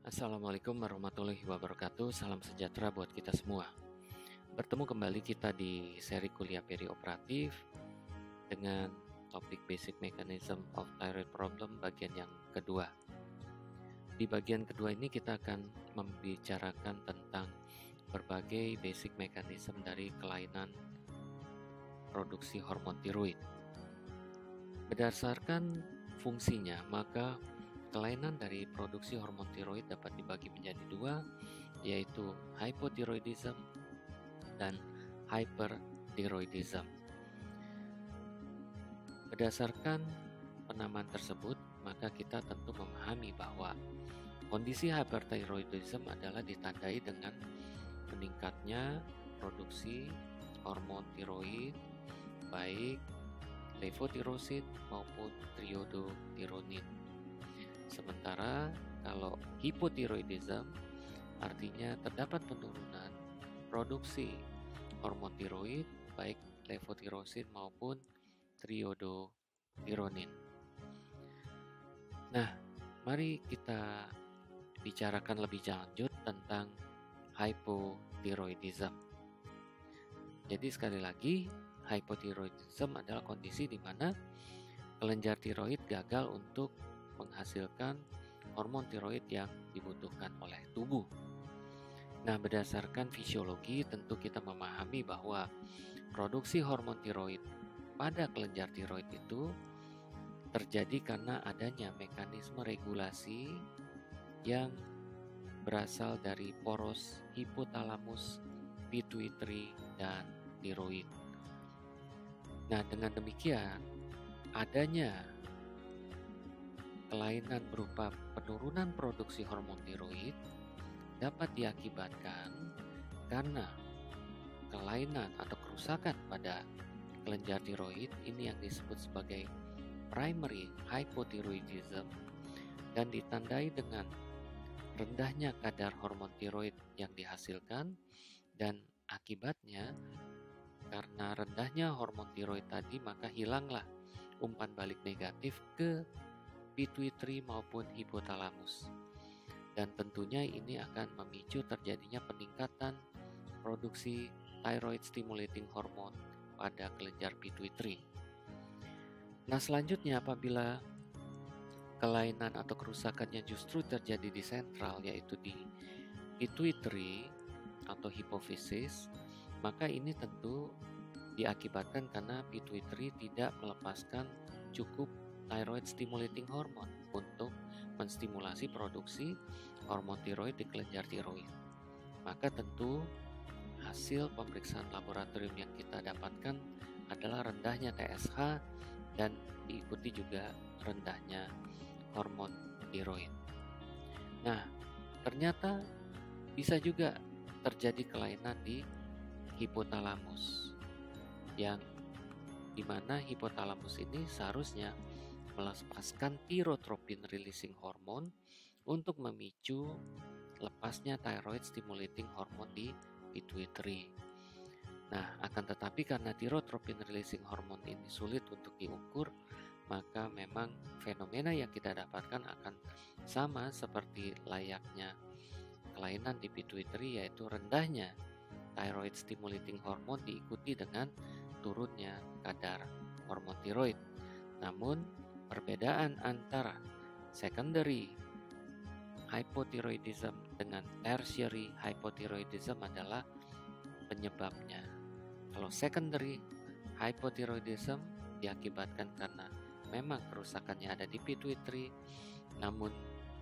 Assalamualaikum warahmatullahi wabarakatuh. Salam sejahtera buat kita semua. Bertemu kembali kita di seri kuliah perioperatif dengan topik Basic Mechanism of Thyroid Problem bagian yang kedua. Di bagian kedua ini kita akan membicarakan tentang berbagai basic mechanism dari kelainan produksi hormon tiroid. Berdasarkan fungsinya, maka kelainan dari produksi hormon tiroid dapat dibagi menjadi dua, yaitu hypothyroidism dan hyperthyroidism. Berdasarkan penamaan tersebut, maka kita tentu memahami bahwa kondisi hyperthyroidism adalah ditandai dengan meningkatnya produksi hormon tiroid, baik levotirosid maupun triiodothyronin. Sementara kalau hypothyroidism artinya terdapat penurunan produksi hormon tiroid baik levotirosid maupun triiodothyronin. Nah, mari kita bicarakan lebih lanjut tentang hypothyroidism. Jadi sekali lagi, hypothyroidism adalah kondisi di mana kelenjar tiroid gagal untuk menghasilkan hormon tiroid yang dibutuhkan oleh tubuh. Nah, berdasarkan fisiologi tentu kita memahami bahwa produksi hormon tiroid pada kelenjar tiroid itu terjadi karena adanya mekanisme regulasi yang berasal dari poros hipotalamus, pituitary, dan tiroid. Nah, dengan demikian adanya kelainan berupa penurunan produksi hormon tiroid dapat diakibatkan karena kelainan atau kerusakan pada kelenjar tiroid ini yang disebut sebagai primary hypothyroidism dan ditandai dengan rendahnya kadar hormon tiroid yang dihasilkan, dan akibatnya karena rendahnya hormon tiroid tadi maka hilanglah umpan balik negatif ke pituitary maupun hipotalamus, dan tentunya ini akan memicu terjadinya peningkatan produksi thyroid stimulating hormone pada kelenjar pituitary. Nah, selanjutnya apabila kelainan atau kerusakannya justru terjadi di sentral, yaitu di pituitary atau hipofisis, maka ini tentu diakibatkan karena pituitary tidak melepaskan cukup thyroid stimulating hormone untuk menstimulasi produksi hormon tiroid di kelenjar tiroid. Maka tentu hasil pemeriksaan laboratorium yang kita dapatkan adalah rendahnya TSH dan diikuti juga rendahnya hormon tiroid. Nah, ternyata bisa juga terjadi kelainan di hipotalamus, yang dimana hipotalamus ini seharusnya melepaskan tirotropin releasing hormone untuk memicu lepasnya thyroid stimulating hormone di pituitary. Nah, akan tetapi karena tirotropin releasing hormone ini sulit untuk diukur, maka memang fenomena yang kita dapatkan akan sama seperti layaknya kelainan di pituitary, yaitu rendahnya thyroid stimulating hormone diikuti dengan turunnya kadar hormon tiroid. Namun, perbedaan antara secondary hypothyroidism dengan tertiary hypothyroidism adalah penyebabnya. Kalau secondary hypothyroidism diakibatkan karena memang kerusakannya ada di pituitary, namun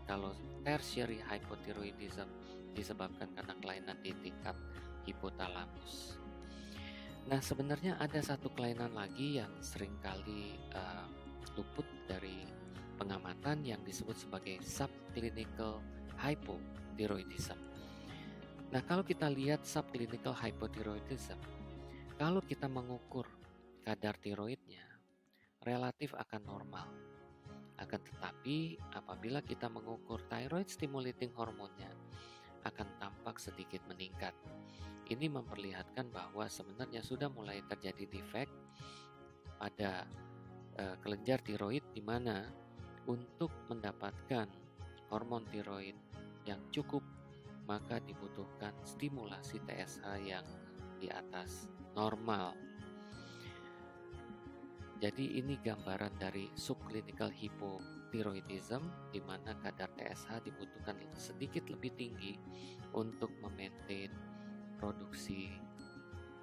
kalau tertiary hypothyroidism disebabkan karena kelainan di tingkat hipotalamus. Nah, sebenarnya ada satu kelainan lagi yang seringkali luput dari pengamatan yang disebut sebagai subclinical hypothyroidism. Nah, kalau kita lihat subclinical hypothyroidism, kalau kita mengukur kadar tiroidnya relatif akan normal. Akan tetapi apabila kita mengukur thyroid stimulating hormonnya akan tampak sedikit meningkat. Ini memperlihatkan bahwa sebenarnya sudah mulai terjadi defek pada kelenjar tiroid, di mana untuk mendapatkan hormon tiroid yang cukup, maka dibutuhkan stimulasi TSH yang di atas normal. Jadi ini gambaran dari subclinical hypothyroidism, di mana kadar TSH dibutuhkan sedikit lebih tinggi untuk memaintain produksi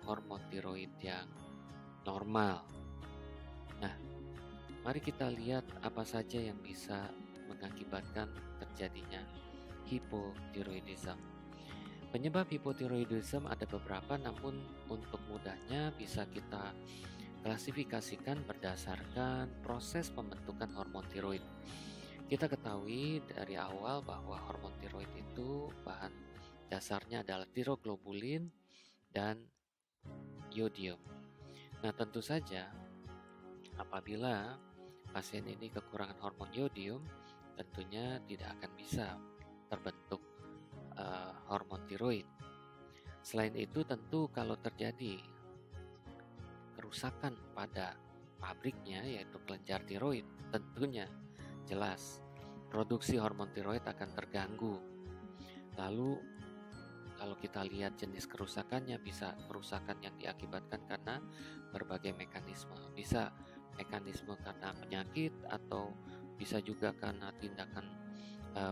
hormon tiroid yang normal. Nah, mari kita lihat apa saja yang bisa mengakibatkan terjadinya hypothyroidism. Penyebab hypothyroidism ada beberapa, namun untuk mudahnya bisa kita klasifikasikan berdasarkan proses pembentukan hormon tiroid. Kita ketahui dari awal bahwa hormon tiroid itu bahan dasarnya adalah tiroglobulin dan iodium. Nah, tentu saja apabila pasien ini kekurangan hormon iodium, tentunya tidak akan bisa terbentuk hormon tiroid. Selain itu, tentu kalau terjadi kerusakan pada pabriknya, yaitu kelenjar tiroid, tentunya jelas produksi hormon tiroid akan terganggu. Lalu kalau kita lihat jenis kerusakannya, bisa kerusakan yang diakibatkan karena berbagai mekanisme. Bisa mekanisme karena penyakit, atau bisa juga karena tindakan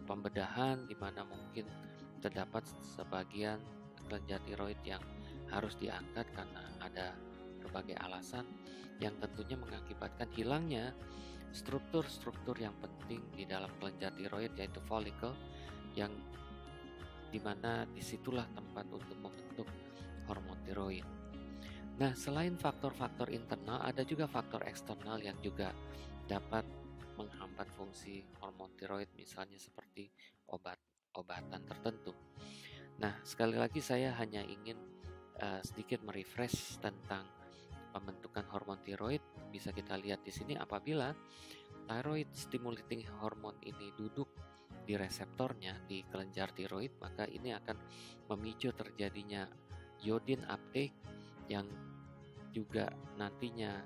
pembedahan, di mana mungkin terdapat sebagian kelenjar tiroid yang harus diangkat karena ada berbagai alasan yang tentunya mengakibatkan hilangnya struktur-struktur yang penting di dalam kelenjar tiroid, yaitu folikel, yang dimana disitulah tempat untuk membentuk hormon tiroid. Nah, selain faktor-faktor internal, ada juga faktor eksternal yang juga dapat menghambat fungsi hormon tiroid, misalnya seperti obat-obatan tertentu. Nah, sekali lagi saya hanya ingin sedikit merefresh tentang pembentukan hormon tiroid. Bisa kita lihat di sini, apabila thyroid stimulating hormone ini duduk di reseptornya di kelenjar tiroid, maka ini akan memicu terjadinya iodine uptake yang juga nantinya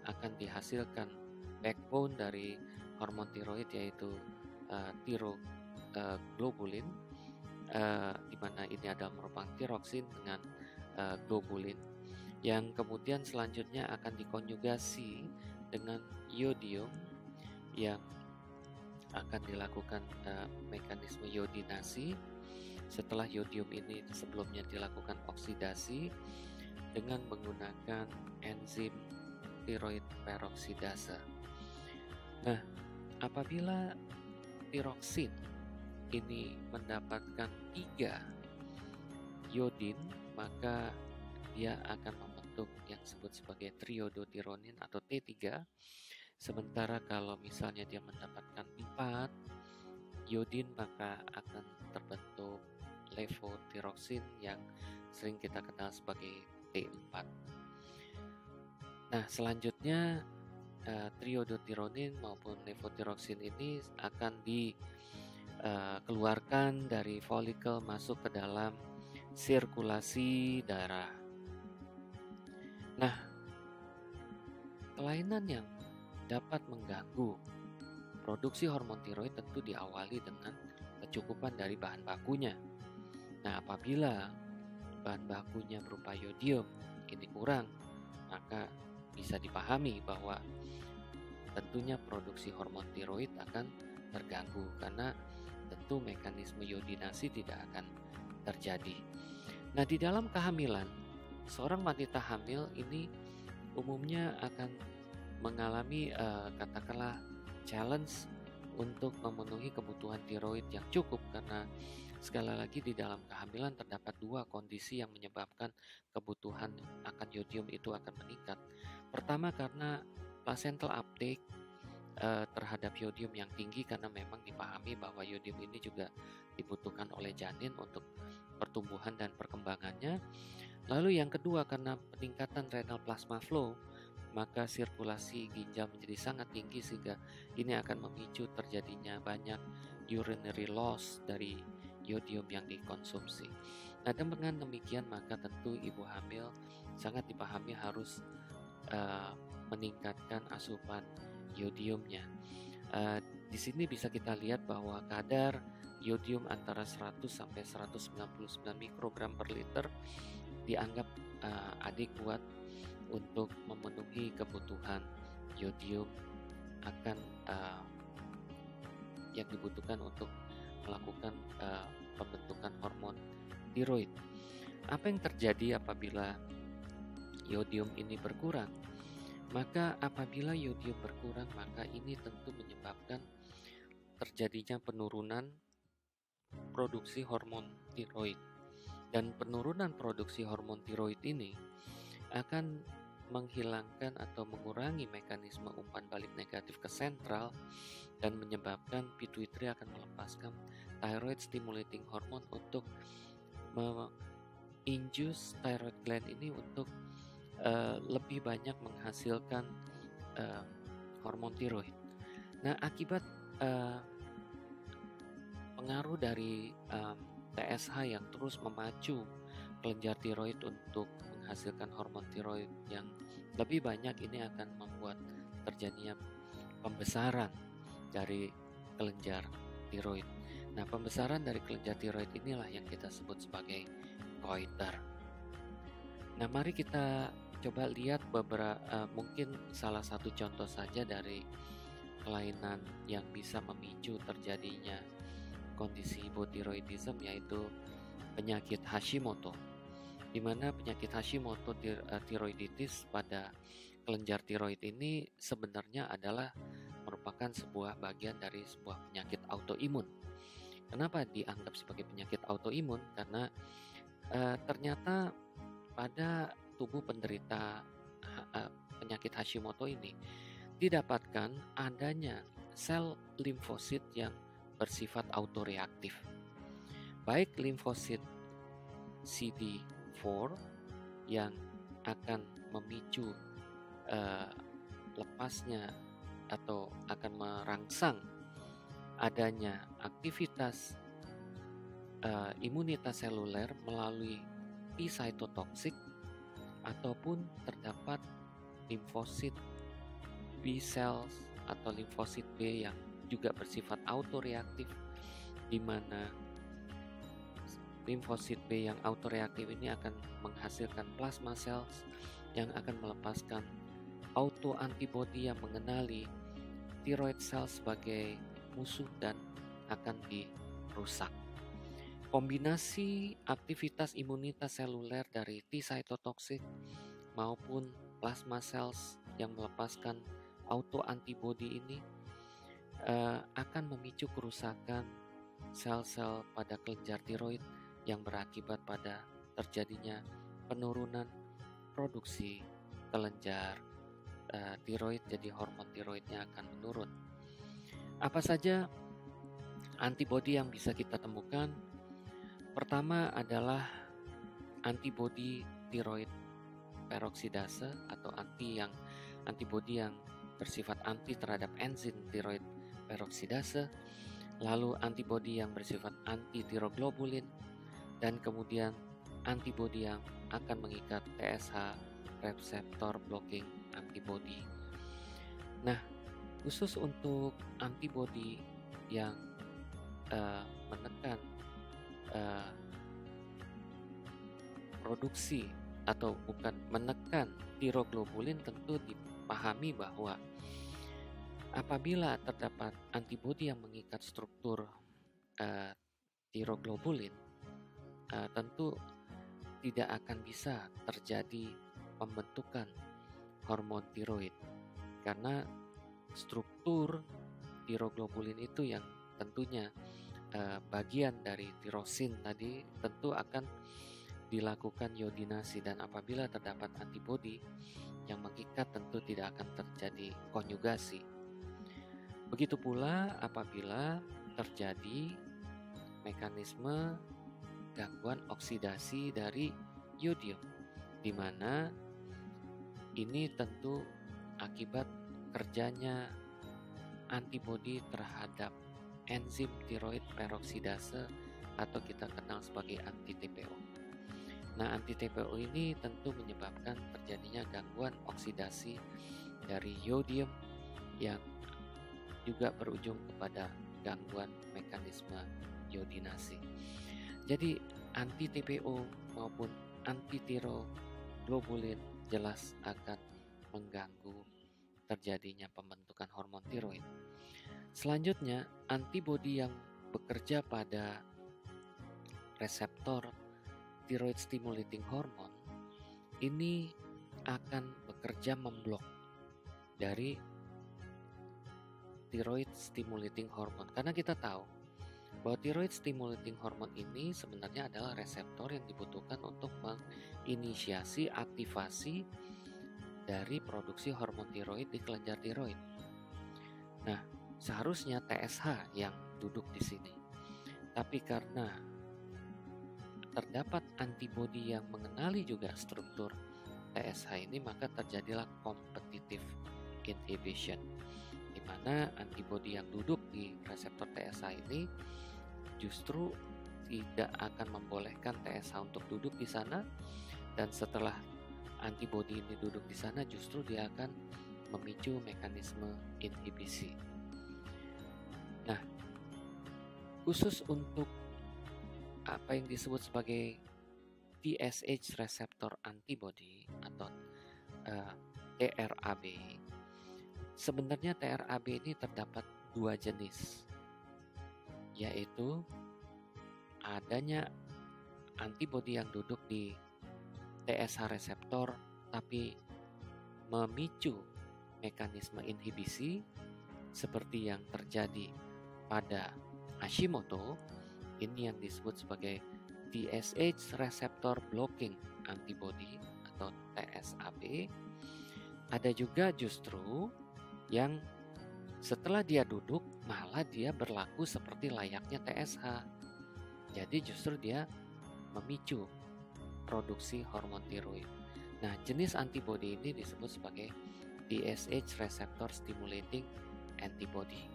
akan dihasilkan backbone dari hormon tiroid, yaitu tiroglobulin, di mana ini adalah merupakan tiroksin dengan globulin, yang kemudian selanjutnya akan dikonjugasi dengan iodium yang akan dilakukan mekanisme iodinasi. Setelah iodium ini sebelumnya dilakukan oksidasi dengan menggunakan enzim tiroid peroksidase. Nah, apabila tiroksin ini mendapatkan 3 iodin, maka dia akan membentuk yang disebut sebagai triiodotironin atau T3. Sementara kalau misalnya dia mendapatkan 4 iodin, maka akan terbentuk levotiroksin yang sering kita kenal sebagai T4. Nah, selanjutnya triiodotironin maupun levotiroksin ini akan dikeluarkan dari folikel masuk ke dalam sirkulasi darah. Nah, kelainan yang dapat mengganggu produksi hormon tiroid tentu diawali dengan kecukupan dari bahan bakunya. Nah, apabila bahan bakunya berupa iodium ini kurang, maka bisa dipahami bahwa tentunya produksi hormon tiroid akan terganggu, karena tentu mekanisme iodinasi tidak akan terjadi. Nah, di dalam kehamilan, seorang wanita hamil ini umumnya akan mengalami katakanlah challenge untuk memenuhi kebutuhan tiroid yang cukup, karena sekali lagi di dalam kehamilan terdapat 2 kondisi yang menyebabkan kebutuhan akan iodium itu akan meningkat. Pertama, karena placental uptake terhadap iodium yang tinggi, karena memang dipahami bahwa iodium ini juga dibutuhkan oleh janin untuk pertumbuhan dan perkembangannya. Lalu yang kedua, karena peningkatan renal plasma flow, maka sirkulasi ginjal menjadi sangat tinggi, sehingga ini akan memicu terjadinya banyak urinary loss dari iodium yang dikonsumsi. Nah, dengan demikian maka tentu ibu hamil sangat dipahami harus meningkatkan asupan iodiumnya. Di sini bisa kita lihat bahwa kadar yodium antara 100 sampai 199 mikrogram per liter dianggap adekuat untuk memenuhi kebutuhan yodium akan yang dibutuhkan untuk melakukan pembentukan hormon tiroid. Apa yang terjadi apabila yodium ini berkurang? Maka apabila yodium berkurang, maka ini tentu menyebabkan terjadinya penurunan produksi hormon tiroid. Dan penurunan produksi hormon tiroid ini akan menghilangkan atau mengurangi mekanisme umpan balik negatif ke sentral dan menyebabkan pituitary akan melepaskan thyroid stimulating hormone untuk induce thyroid gland ini untuk lebih banyak menghasilkan hormon tiroid. Nah, akibat pengaruh dari TSH yang terus memacu kelenjar tiroid untuk menghasilkan hormon tiroid yang lebih banyak, ini akan membuat terjadinya pembesaran dari kelenjar tiroid. Nah, pembesaran dari kelenjar tiroid inilah yang kita sebut sebagai goiter. Nah, mari kita coba lihat beberapa mungkin salah satu contoh saja dari kelainan yang bisa memicu terjadinya kondisi hypothyroidism, yaitu penyakit Hashimoto, di mana penyakit Hashimoto tiroiditis pada kelenjar tiroid ini sebenarnya adalah merupakan sebuah bagian dari sebuah penyakit autoimun. Kenapa dianggap sebagai penyakit autoimun? Karena ternyata pada tubuh penderita penyakit Hashimoto ini didapatkan adanya sel limfosit yang bersifat autoreaktif, baik limfosit CD4 yang akan memicu lepasnya atau akan merangsang adanya aktivitas imunitas seluler melalui T cytotoxic, ataupun terdapat limfosit B cells atau limfosit B yang juga bersifat autoreaktif, di mana limfosit B yang autoreaktif ini akan menghasilkan plasma cells yang akan melepaskan autoantibody yang mengenali thyroid cells sebagai musuh dan akan dirusak. Kombinasi aktivitas imunitas seluler dari T cytotoxic maupun plasma cells yang melepaskan autoantibody ini akan memicu kerusakan sel-sel pada kelenjar tiroid yang berakibat pada terjadinya penurunan produksi kelenjar tiroid, jadi hormon tiroidnya akan menurun. Apa saja antibodi yang bisa kita temukan? Pertama adalah antibodi tiroid peroksidase atau antibodi yang bersifat anti terhadap enzim tiroid peroksidase, lalu antibodi yang bersifat anti tiroglobulin, dan kemudian antibodi yang akan mengikat TSH receptor blocking antibody. Nah, khusus untuk antibodi yang menekan produksi atau bukan menekan tiroglobulin, tentu dipahami bahwa apabila terdapat antibodi yang mengikat struktur tiroglobulin, tentu tidak akan bisa terjadi pembentukan hormon tiroid, karena struktur tiroglobulin itu yang tentunya bagian dari tirosin tadi tentu akan dilakukan iodinasi, dan apabila terdapat antibodi yang mengikat tentu tidak akan terjadi konjugasi. Begitu pula apabila terjadi mekanisme gangguan oksidasi dari yodium, di mana ini tentu akibat kerjanya antibodi terhadap enzim tiroid peroksidase atau kita kenal sebagai anti-TPO. Nah, anti-TPO ini tentu menyebabkan terjadinya gangguan oksidasi dari yodium yang juga berujung kepada gangguan mekanisme iodinasi. Jadi anti TPO maupun anti tiroglobulin jelas akan mengganggu terjadinya pembentukan hormon tiroid. Selanjutnya, antibodi yang bekerja pada reseptor thyroid stimulating hormone ini akan bekerja memblok dari thyroid stimulating hormone, karena kita tahu bahwa thyroid stimulating hormone ini sebenarnya adalah reseptor yang dibutuhkan untuk menginisiasi aktivasi dari produksi hormon tiroid di kelenjar tiroid. Nah, seharusnya TSH yang duduk di sini. Tapi karena terdapat antibodi yang mengenali juga struktur TSH ini, maka terjadilah competitive inhibition, di mana antibodi yang duduk di reseptor TSH ini justru tidak akan membolehkan TSH untuk duduk di sana, dan setelah antibodi ini duduk di sana justru dia akan memicu mekanisme inhibisi. Nah, khusus untuk apa yang disebut sebagai TSH receptor antibody atau TRAB, sebenarnya TRAB ini terdapat dua jenis, yaitu adanya antibodi yang duduk di TSH reseptor tapi memicu mekanisme inhibisi seperti yang terjadi pada Hashimoto. Ini yang disebut sebagai TSH receptor blocking antibody atau TSAB. Ada juga justru yang setelah dia duduk malah dia berlaku seperti layaknya TSH. Jadi justru dia memicu produksi hormon tiroid. Nah, jenis antibodi ini disebut sebagai TSH receptor stimulating antibody.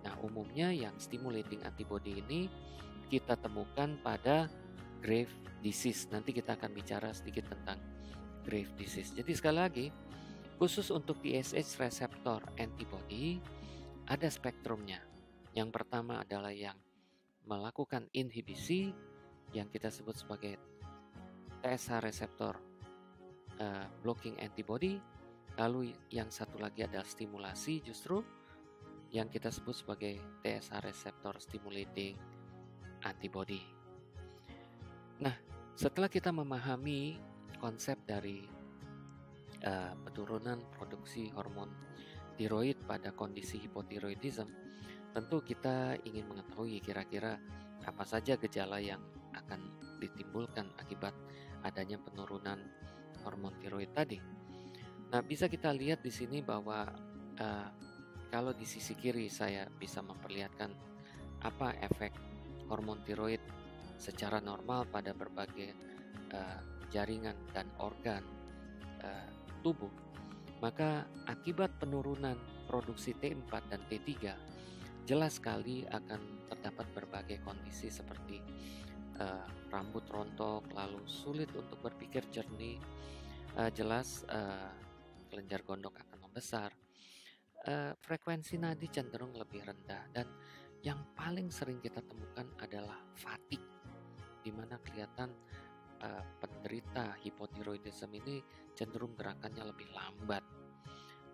Nah, umumnya yang stimulating antibody ini kita temukan pada Graves' disease. Nanti kita akan bicara sedikit tentang Graves' disease. Jadi sekali lagi, khusus untuk TSH receptor antibody ada spektrumnya. Yang pertama adalah yang melakukan inhibisi yang kita sebut sebagai TSH receptor blocking antibody. Lalu yang satu lagi adalah stimulasi justru yang kita sebut sebagai TSH receptor stimulating antibody. Nah, setelah kita memahami konsep dari penurunan produksi hormon tiroid pada kondisi hipotiroidism, tentu kita ingin mengetahui kira-kira apa saja gejala yang akan ditimbulkan akibat adanya penurunan hormon tiroid tadi. Nah, bisa kita lihat di sini bahwa kalau di sisi kiri saya bisa memperlihatkan apa efek hormon tiroid secara normal pada berbagai jaringan dan organ tubuh. Maka akibat penurunan produksi T4 dan T3 jelas sekali akan terdapat berbagai kondisi seperti rambut rontok, lalu sulit untuk berpikir jernih, jelas kelenjar gondok akan membesar, frekuensi nadi cenderung lebih rendah, dan yang paling sering kita temukan adalah fatigue, di mana kelihatan penderita hipotiroidism ini cenderung gerakannya lebih lambat,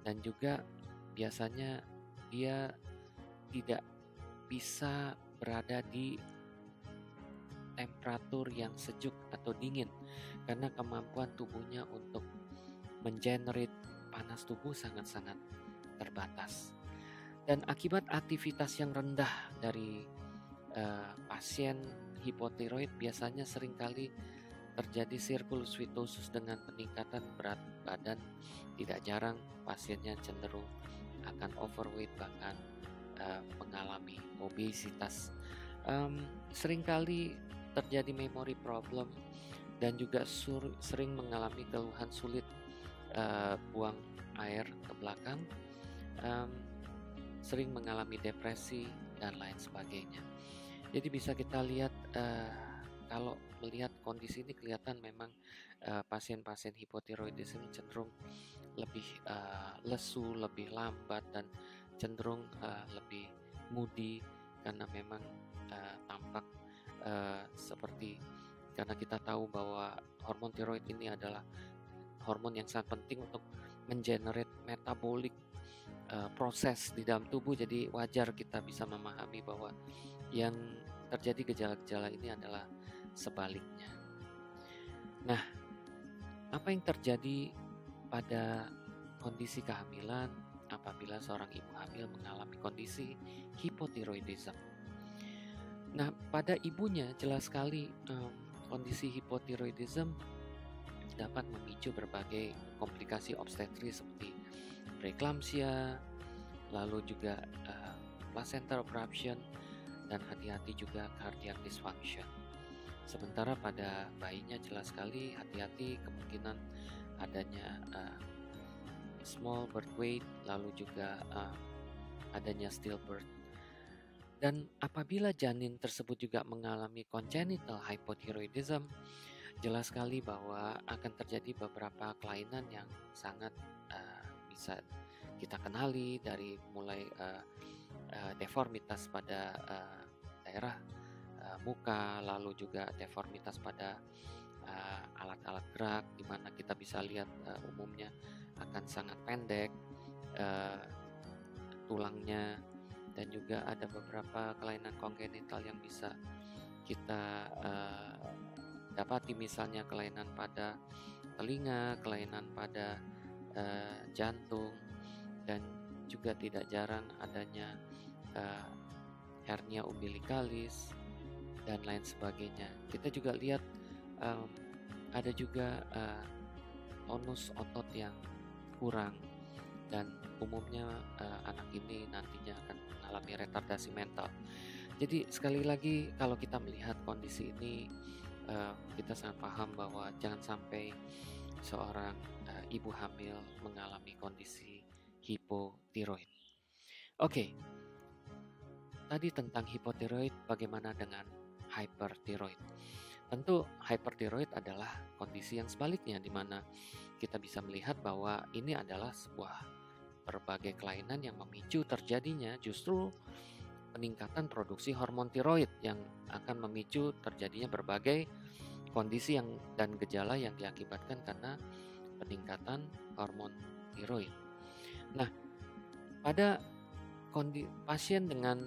dan juga biasanya dia tidak bisa berada di temperatur yang sejuk atau dingin karena kemampuan tubuhnya untuk mengenerate panas tubuh sangat-sangat terbatas. Dan akibat aktivitas yang rendah dari pasien hipotiroid biasanya seringkali terjadi circulus vitosus dengan peningkatan berat badan. Tidak jarang pasiennya cenderung akan overweight, bahkan mengalami obesitas. Seringkali terjadi memory problem dan juga sering mengalami keluhan sulit buang air ke belakang, sering mengalami depresi dan lain sebagainya. Jadi bisa kita lihat kalau melihat kondisi ini kelihatan memang pasien-pasien hipotiroidisme cenderung lebih lesu, lebih lambat, dan cenderung lebih moody karena memang tampak seperti karena kita tahu bahwa hormon tiroid ini adalah hormon yang sangat penting untuk mengenerate metabolic proses di dalam tubuh, jadi wajar kita bisa memahami bahwa yang terjadi gejala-gejala ini adalah sebaliknya. Nah, apa yang terjadi pada kondisi kehamilan apabila seorang ibu hamil mengalami kondisi hipotiroidism? Nah, pada ibunya jelas sekali kondisi hipotiroidism dapat memicu berbagai komplikasi obstetris seperti preeclampsia, lalu juga placenta abruption, dan hati-hati juga cardiac dysfunction. Sementara pada bayinya jelas sekali hati-hati kemungkinan adanya small birth weight, lalu juga adanya stillbirth. Dan apabila janin tersebut juga mengalami congenital hypothyroidism, jelas sekali bahwa akan terjadi beberapa kelainan yang sangat bisa kita kenali, dari mulai deformitas pada daerah muka, lalu juga deformitas pada alat-alat gerak, di mana kita bisa lihat umumnya akan sangat pendek tulangnya, dan juga ada beberapa kelainan kongenital yang bisa kita dapati, misalnya kelainan pada telinga, kelainan pada jantung, dan juga tidak jarang adanya hernia umbilikalis dan lain sebagainya. Kita juga lihat ada juga tonus otot yang kurang, dan umumnya anak ini nantinya akan mengalami retardasi mental. Jadi sekali lagi kalau kita melihat kondisi ini, kita sangat paham bahwa jangan sampai seorang ibu hamil mengalami kondisi hipotiroid. Oke, tadi tentang hipotiroid, bagaimana dengan hypertiroid? Tentu hypertiroid adalah kondisi yang sebaliknya, di mana kita bisa melihat bahwa ini adalah sebuah berbagai kelainan yang memicu terjadinya justru peningkatan produksi hormon tiroid, yang akan memicu terjadinya berbagai kondisi dan gejala yang diakibatkan karena peningkatan hormon tiroid. Nah, pada pasien dengan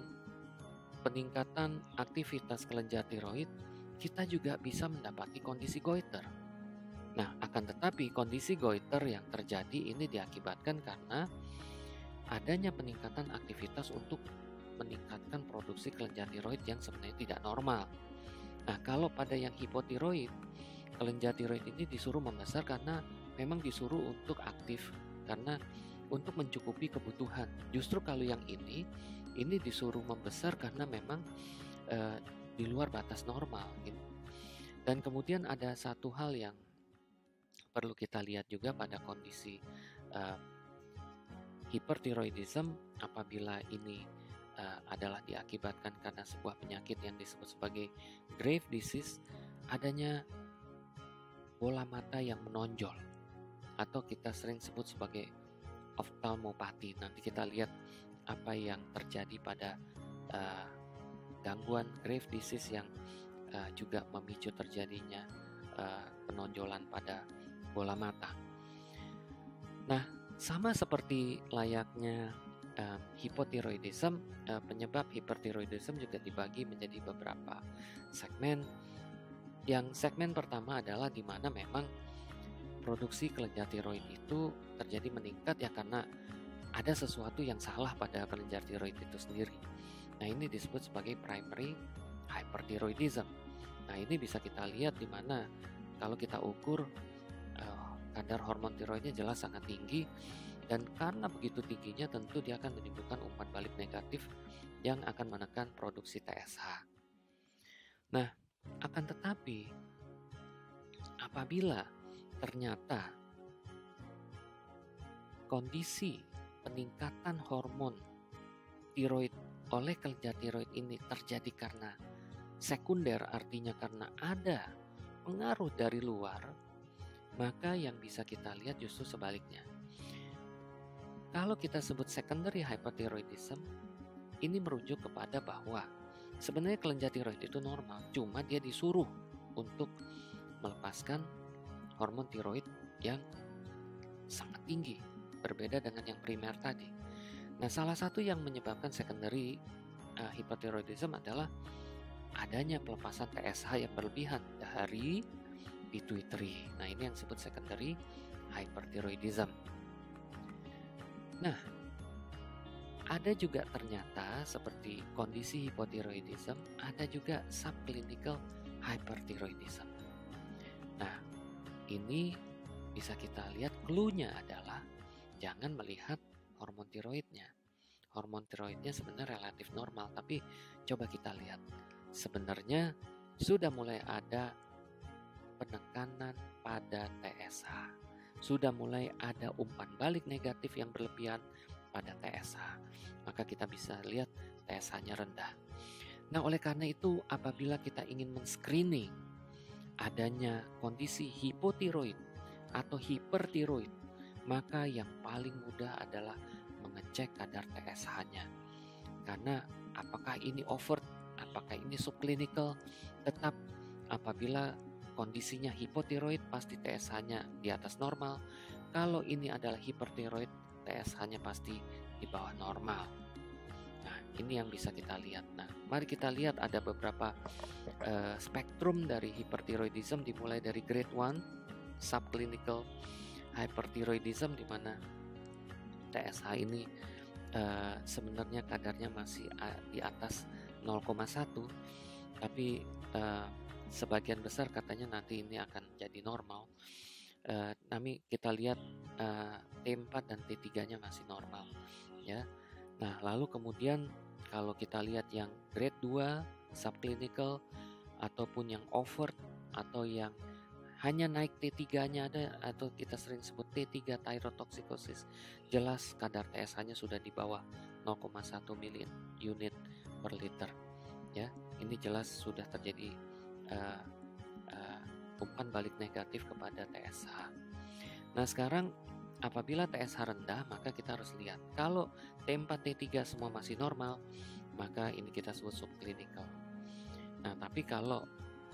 peningkatan aktivitas kelenjar tiroid, kita juga bisa mendapati kondisi goiter. Nah, akan tetapi kondisi goiter yang terjadi ini diakibatkan karena adanya peningkatan aktivitas untuk meningkatkan produksi kelenjar tiroid yang sebenarnya tidak normal. Nah, kalau pada yang hipotiroid, kelenjar tiroid ini disuruh membesar karena memang disuruh untuk aktif, karena untuk mencukupi kebutuhan. Justru kalau yang ini disuruh membesar karena memang di luar batas normal gitu. Dan kemudian ada satu hal yang perlu kita lihat juga pada kondisi hipertiroidism, apabila ini adalah diakibatkan karena sebuah penyakit yang disebut sebagai grave disease, adanya bola mata yang menonjol atau kita sering sebut sebagai oftalmopati. Nanti kita lihat apa yang terjadi pada gangguan grave disease yang juga memicu terjadinya penonjolan pada bola mata. Nah, sama seperti layaknya hipotiroidism, penyebab hipertiroidism juga dibagi menjadi beberapa segmen. Yang segmen pertama adalah di mana memang produksi kelenjar tiroid itu terjadi meningkat ya karena ada sesuatu yang salah pada kelenjar tiroid itu sendiri. Nah, ini disebut sebagai primary hyperthyroidism. Nah, ini bisa kita lihat di mana kalau kita ukur kadar hormon tiroidnya jelas sangat tinggi, dan karena begitu tingginya tentu dia akan menimbulkan umpan balik negatif yang akan menekan produksi TSH. Nah, akan tetapi apabila ternyata kondisi peningkatan hormon tiroid oleh kelenjar tiroid ini terjadi karena sekunder, artinya karena ada pengaruh dari luar, maka yang bisa kita lihat justru sebaliknya. Kalau kita sebut secondary hyperthyroidism, ini merujuk kepada bahwa sebenarnya kelenjar tiroid itu normal, cuma dia disuruh untuk melepaskan hormon tiroid yang sangat tinggi, berbeda dengan yang primer tadi. Nah, salah satu yang menyebabkan secondary hyperthyroidism adalah adanya pelepasan TSH yang berlebihan dari pituitary. Nah, ini yang disebut secondary hyperthyroidism. Nah, ada juga ternyata seperti kondisi hypothyroidism, ada juga subclinical hyperthyroidism. Nah, ini bisa kita lihat clue-nya adalah jangan melihat hormon tiroidnya. Hormon tiroidnya sebenarnya relatif normal, tapi coba kita lihat. Sebenarnya sudah mulai ada penekanan pada TSH. Sudah mulai ada umpan balik negatif yang berlebihan pada TSH. Maka kita bisa lihat TSH-nya rendah. Nah, oleh karena itu apabila kita ingin men-screening adanya kondisi hipotiroid atau hipertiroid, maka yang paling mudah adalah mengecek kadar TSH-nya. Karena apakah ini over, apakah ini subclinical, tetap apabila kondisinya hipotiroid pasti TSH-nya di atas normal. Kalau ini adalah hipertiroid, TSH-nya pasti di bawah normal. Nah, ini yang bisa kita lihat. Nah, mari kita lihat ada beberapa spektrum dari hyperthyroidism, dimulai dari grade 1 subclinical hyperthyroidism, di mana TSH ini sebenarnya kadarnya masih di atas 0,1, tapi sebagian besar katanya nanti ini akan jadi normal. Tapi kita lihat T4 dan T3-nya masih normal, ya. Nah, lalu kemudian kalau kita lihat yang grade 2 subclinical ataupun yang overt atau yang hanya naik T3-nya ada, atau kita sering sebut T3 thyrotoxicosis, jelas kadar TSH-nya sudah di bawah 0,1 unit per liter, ya. Ini jelas sudah terjadi umpan balik negatif kepada TSH. Nah, sekarang apabila TSH rendah, maka kita harus lihat. Kalau T4, T3 semua masih normal, maka ini kita sebut subclinical. Nah, tapi kalau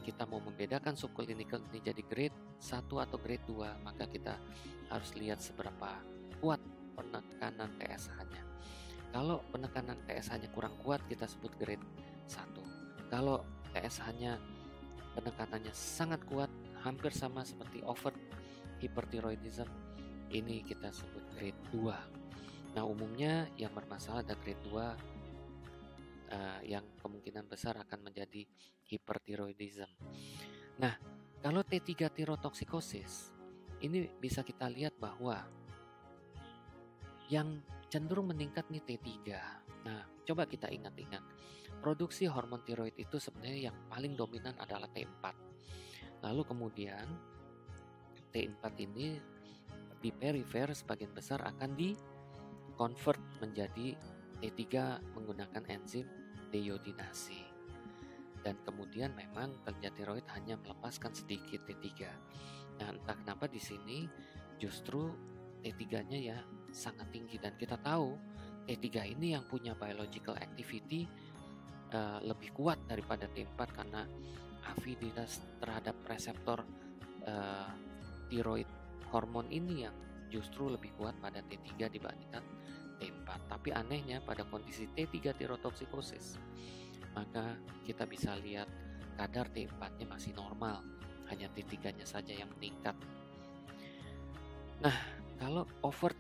kita mau membedakan subclinical ini jadi grade 1 atau grade 2, maka kita harus lihat seberapa kuat penekanan TSH-nya. Kalau penekanan TSH-nya kurang kuat, kita sebut grade 1. Kalau TSH-nya penekanannya sangat kuat, hampir sama seperti overt hyperthyroidism, ini kita sebut grade 2. Nah, umumnya yang bermasalah ada grade 2 yang kemungkinan besar akan menjadi hyperthyroidism. Nah, kalau T3 thyrotoxicosis, ini bisa kita lihat bahwa yang cenderung meningkat nih T3. Nah, coba kita ingat-ingat. Produksi hormon tiroid itu sebenarnya yang paling dominan adalah T4. Lalu kemudian T4 ini di perifer sebagian besar akan di-convert menjadi T3 menggunakan enzim deiodinasi. Dan kemudian memang kelenjar tiroid hanya melepaskan sedikit T3. Nah, entah kenapa di sini justru T3-nya ya sangat tinggi, dan kita tahu T3 ini yang punya biological activity lebih kuat daripada T4 karena afiditas terhadap reseptor tiroid hormon ini yang justru lebih kuat pada T3 dibandingkan T4. Tapi anehnya pada kondisi T3 thyrotoxicosis, maka kita bisa lihat kadar T4-nya masih normal, hanya T3-nya saja yang meningkat. Nah, kalau overt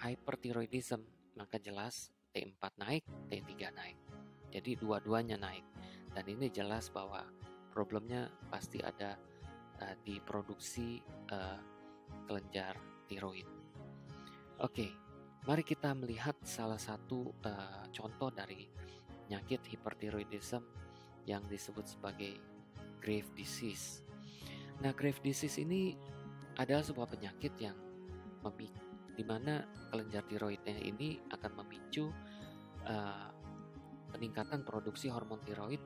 hyperthyroidism, maka jelas T4 naik, T3 naik. Jadi dua-duanya naik. Dan ini jelas bahwa problemnya pasti ada di produksi kelenjar tiroid. Oke, mari kita melihat salah satu contoh dari penyakit hyperthyroidism yang disebut sebagai Graves' disease. Nah, Graves' disease ini adalah sebuah penyakit yang di mana kelenjar tiroidnya ini akan memicu peningkatan produksi hormon tiroid.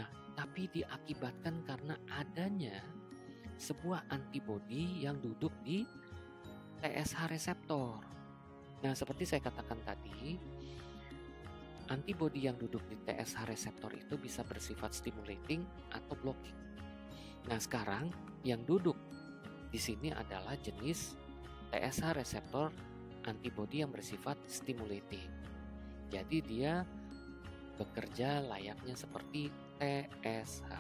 Nah, tapi diakibatkan karena adanya sebuah antibodi yang duduk di TSH reseptor. Nah, seperti saya katakan tadi, antibodi yang duduk di TSH reseptor itu bisa bersifat stimulating atau blocking. Nah, sekarang yang duduk di sini adalah jenis TSH reseptor antibodi yang bersifat stimulating. Jadi dia bekerja layaknya seperti TSH.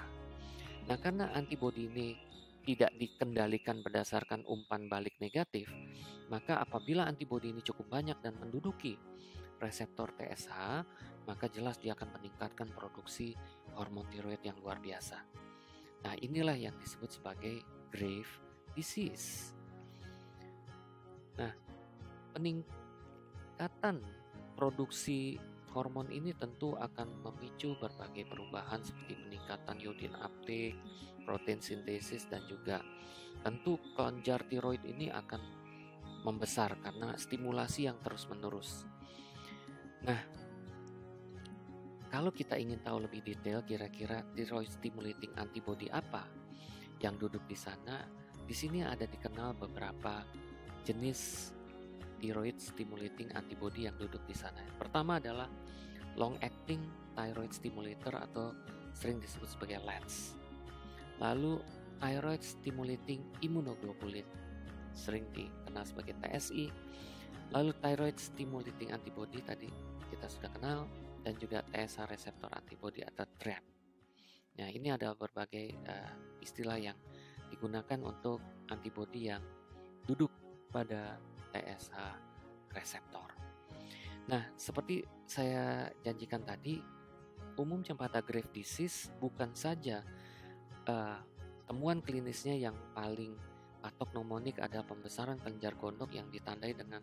Nah, karena antibodi ini tidak dikendalikan berdasarkan umpan balik negatif, maka apabila antibodi ini cukup banyak dan menduduki reseptor TSH, maka jelas dia akan meningkatkan produksi hormon tiroid yang luar biasa. Nah, inilah yang disebut sebagai Graves' disease. Nah, peningkatan produksi hormon ini tentu akan memicu berbagai perubahan seperti peningkatan iodine uptake, protein sintesis, dan juga tentu kelenjar tiroid ini akan membesar karena stimulasi yang terus-menerus. Nah, kalau kita ingin tahu lebih detail kira-kira thyroid stimulating antibody apa yang duduk di sana, di sini ada dikenal beberapa jenis thyroid stimulating antibody yang duduk di sana. Pertama adalah long acting thyroid stimulator atau sering disebut sebagai LATS. Lalu thyroid stimulating immunoglobulin, sering dikenal sebagai TSI. Lalu thyroid stimulating antibody tadi kita sudah kenal, dan juga TSH reseptor antibody atau TRAP. Nah, ini ada berbagai istilah yang digunakan untuk antibody yang duduk pada TSH reseptor. Nah, seperti saya janjikan tadi, umumnya pada Graves' disease bukan saja temuan klinisnya yang paling patognomonik adalah pembesaran kelenjar gondok yang ditandai dengan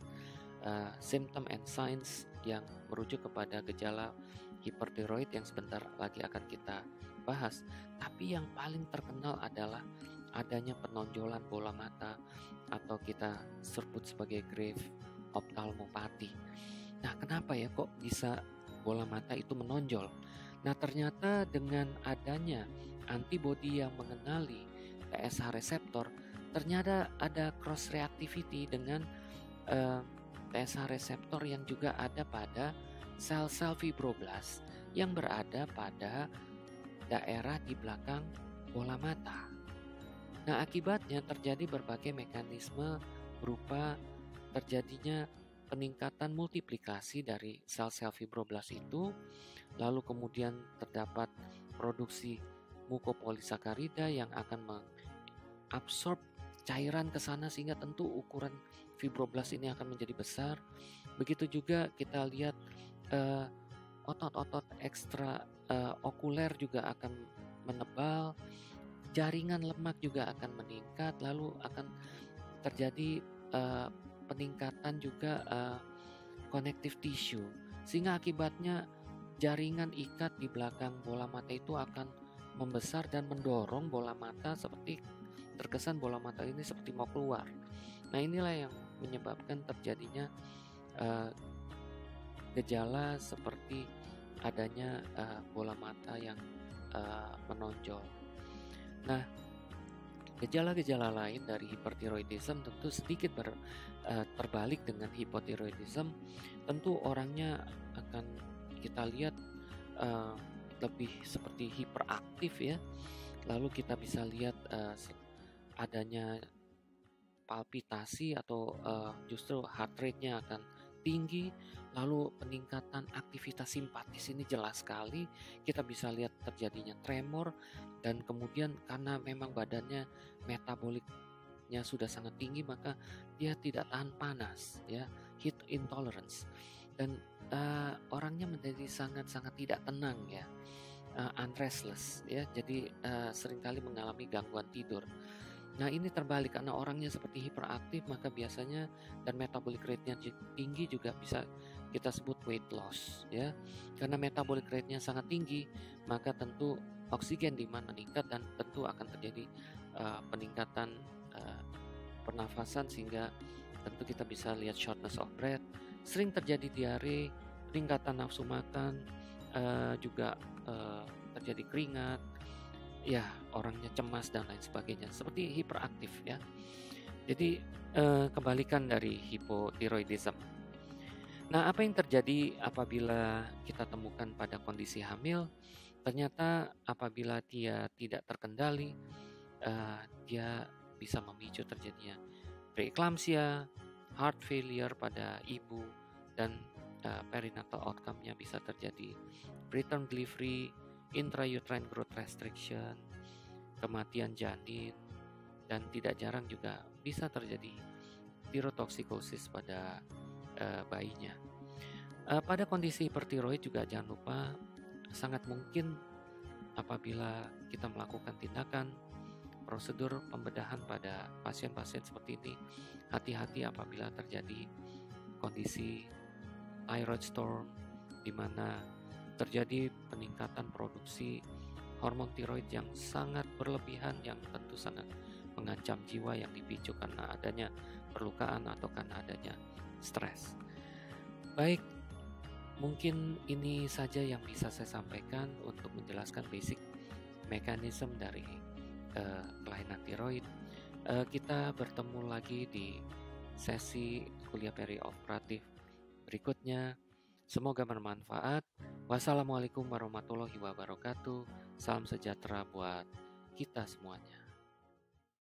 symptom and signs yang merujuk kepada gejala hipertiroid yang sebentar lagi akan kita bahas. Tapi yang paling terkenal adalah adanya penonjolan bola mata atau kita sebut sebagai Graves' ophthalmopathy. Nah, kenapa ya kok bisa bola mata itu menonjol? Nah, ternyata dengan adanya antibodi yang mengenali TSH reseptor, ternyata ada cross reactivity dengan TSH reseptor yang juga ada pada sel-sel fibroblast yang berada pada daerah di belakang bola mata. Nah, akibatnya terjadi berbagai mekanisme berupa terjadinya peningkatan multiplikasi dari sel-sel fibroblast itu, lalu kemudian terdapat produksi mukopolisakarida yang akan mengabsorb cairan ke sana sehingga tentu ukuran fibroblast ini akan menjadi besar. Begitu juga kita lihat otot-otot ekstra okuler juga akan menebal, jaringan lemak juga akan meningkat, lalu akan terjadi peningkatan juga connective tissue, sehingga akibatnya jaringan ikat di belakang bola mata itu akan membesar dan mendorong bola mata seperti terkesan bola mata ini seperti mau keluar. Nah, inilah yang menyebabkan terjadinya gejala seperti adanya bola mata yang menonjol. Nah, gejala-gejala lain dari hipertiroidism tentu sedikit terbalik dengan hipotiroidism. Tentu orangnya akan kita lihat lebih seperti hiperaktif ya. Lalu kita bisa lihat adanya palpitasi atau justru heart rate-nya akan tinggi. Lalu peningkatan aktivitas simpatis ini jelas sekali. Kita bisa lihat terjadinya tremor, dan kemudian karena memang badannya metaboliknya sudah sangat tinggi, maka dia tidak tahan panas ya, heat intolerance, dan orangnya menjadi sangat-sangat tidak tenang ya, unrestless ya, jadi seringkali mengalami gangguan tidur. Nah, ini terbalik karena orangnya seperti hiperaktif, maka biasanya dan metabolic rate-nya tinggi juga bisa kita sebut weight loss ya. Karena metabolic rate-nya sangat tinggi, maka tentu oksigen demand meningkat dan tentu akan terjadi peningkatan pernafasan, sehingga tentu kita bisa lihat shortness of breath, sering terjadi diare, peningkatan nafsu makan, juga terjadi keringat, ya orangnya cemas dan lain sebagainya, seperti hiperaktif ya. Jadi kebalikan dari hipotiroidism. Nah, apa yang terjadi apabila kita temukan pada kondisi hamil? Ternyata apabila dia tidak terkendali, dia bisa memicu terjadinya preeclampsia, heart failure pada ibu, dan perinatal outcome-nya bisa terjadi preterm delivery, intrauterine growth restriction, kematian janin, dan tidak jarang juga bisa terjadi tirotoksikosis pada bayinya. Pada kondisi hipertiroid juga jangan lupa sangat mungkin apabila kita melakukan tindakan prosedur pembedahan pada pasien-pasien seperti ini, hati-hati apabila terjadi kondisi thyroid storm di mana terjadi peningkatan produksi hormon tiroid yang sangat berlebihan, yang tentu sangat mengancam jiwa, yang dipicu karena adanya perlukaan atau karena adanya stres. Baik, mungkin ini saja yang bisa saya sampaikan untuk menjelaskan basic mekanisme dari kelainan tiroid. Kita bertemu lagi di sesi kuliah perioperatif berikutnya. Semoga bermanfaat. Wassalamualaikum warahmatullahi wabarakatuh. Salam sejahtera buat kita semuanya.